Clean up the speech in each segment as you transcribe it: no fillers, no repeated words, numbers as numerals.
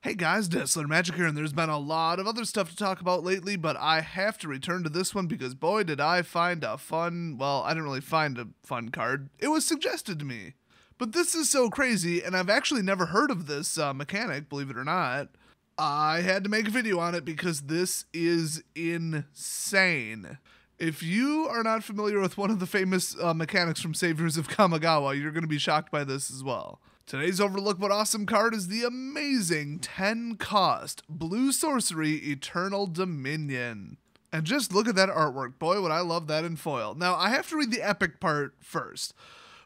Hey guys, Dazzler Magic here, and there's been a lot of other stuff to talk about lately, but I have to return to this one because boy did I find a fun, well, I didn't really find a fun card. It was suggested to me. But this is so crazy, and I've actually never heard of this mechanic, believe it or not. I had to make a video on it because this is insane. If you are not familiar with one of the famous mechanics from Saviors of Kamigawa, you're going to be shocked by this as well. Today's overlooked but awesome card is the amazing 10-cost Blue Sorcery Eternal Dominion. And just look at that artwork. Boy, would I love that in foil. Now, I have to read the epic part first.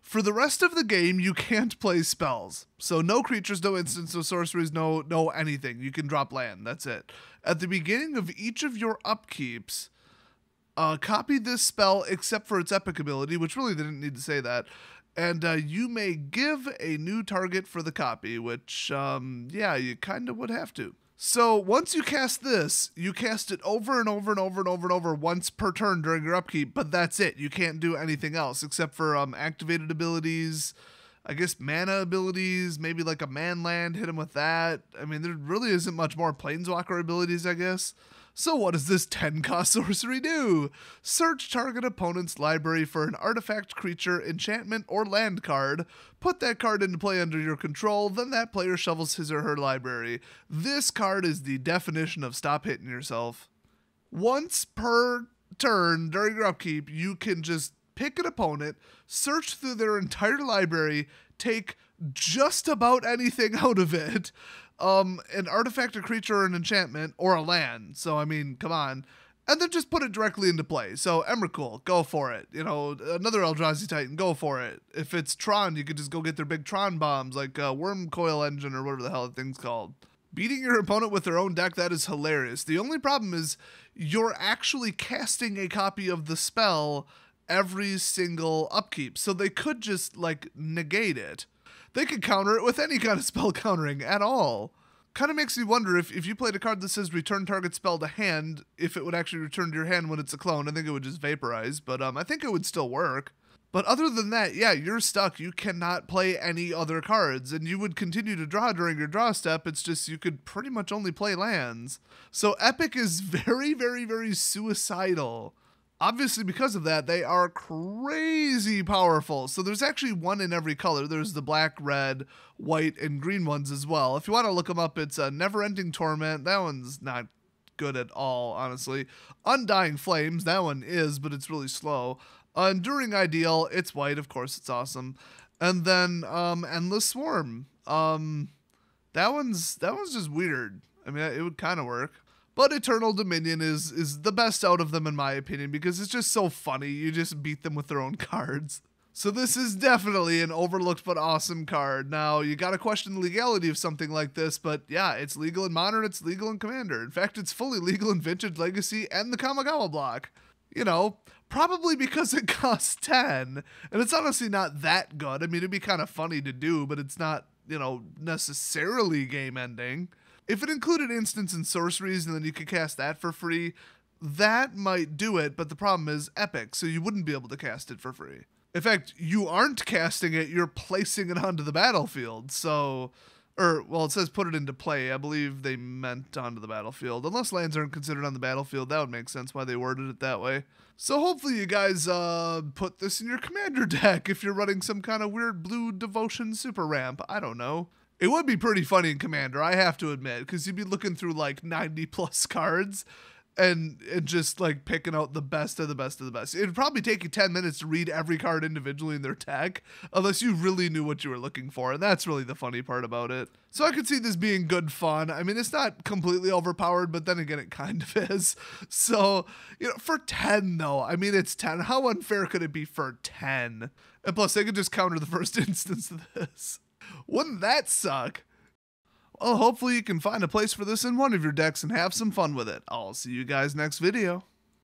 For the rest of the game, you can't play spells. So no creatures, no instants, no sorceries, no anything. You can drop land. That's it. At the beginning of each of your upkeeps, copy this spell except for its epic ability, which really didn't need to say that. And you may give a new target for the copy, which, yeah, you kind of would have to. So once you cast this, you cast it over and over and over and over and over once per turn during your upkeep, but that's it. You can't do anything else except for activated abilities, I guess mana abilities, maybe like a man land, hit him with that. I mean, there really isn't much more planeswalker abilities, I guess. So what does this 10-cost sorcery do? Search target opponent's library for an artifact, creature, enchantment, or land card. Put that card into play under your control, then that player shovels his or her library. This card is the definition of stop hitting yourself. Once per turn during your upkeep, you can just pick an opponent, search through their entire library, take just about anything out of it. An artifact, a creature, or an enchantment, or a land. So, I mean, come on. And then just put it directly into play. So, Emrakul, go for it. You know, another Eldrazi Titan, go for it. If it's Tron, you could just go get their big Tron bombs, like Worm Coil Engine, or whatever the hell that thing's called. Beating your opponent with their own deck, that is hilarious. The only problem is you're actually casting a copy of the spell every single upkeep. So they could just, like, negate it. They could counter it with any kind of spell countering at all. Kind of makes me wonder if you played a card that says return target spell to hand, if it would actually return to your hand when it's a clone. I think it would just vaporize, but I think it would still work. But other than that, yeah, you're stuck. You cannot play any other cards, and you would continue to draw during your draw step. It's just you could pretty much only play lands. So Epic is very, very, very suicidal. Obviously, because of that, they are crazy powerful. So there's actually one in every color. There's the black, red, white, and green ones as well. If you want to look them up, it's Never-Ending Torment. That one's not good at all, honestly. Undying Flames, that one is, but it's really slow. Enduring Ideal, it's white, of course, it's awesome. And then Endless Swarm. That one's just weird. I mean, it would kind of work. But Eternal Dominion is the best out of them in my opinion because it's just so funny. You just beat them with their own cards. So this is definitely an overlooked but awesome card. Now, you gotta question the legality of something like this, but yeah, it's legal in Modern, it's legal in Commander. In fact, it's fully legal in Vintage, Legacy, and the Kamigawa block. You know, probably because it costs 10, and it's honestly not that good. I mean, it'd be kind of funny to do, but it's not, you know, necessarily game-ending. If it included instants and sorceries and then you could cast that for free, that might do it, but the problem is Epic, so you wouldn't be able to cast it for free. In fact, you aren't casting it, you're placing it onto the battlefield, so... well, it says put it into play. I believe they meant onto the battlefield. Unless lands aren't considered on the battlefield, that would make sense why they worded it that way. So hopefully you guys put this in your Commander deck if you're running some kind of weird blue Devotion super ramp. I don't know. It would be pretty funny in Commander, I have to admit, because you'd be looking through like 90 plus cards and just like picking out the best of the best of the best. It'd probably take you 10 minutes to read every card individually in their deck, unless you really knew what you were looking for, and that's really the funny part about it. So I could see this being good fun. I mean, it's not completely overpowered, but then again, it kind of is. So, you know, for 10 though, I mean, it's 10. How unfair could it be for 10? And plus, they could just counter the first instance of this. Wouldn't that suck? Well, hopefully you can find a place for this in one of your decks and have some fun with it. I'll see you guys next video.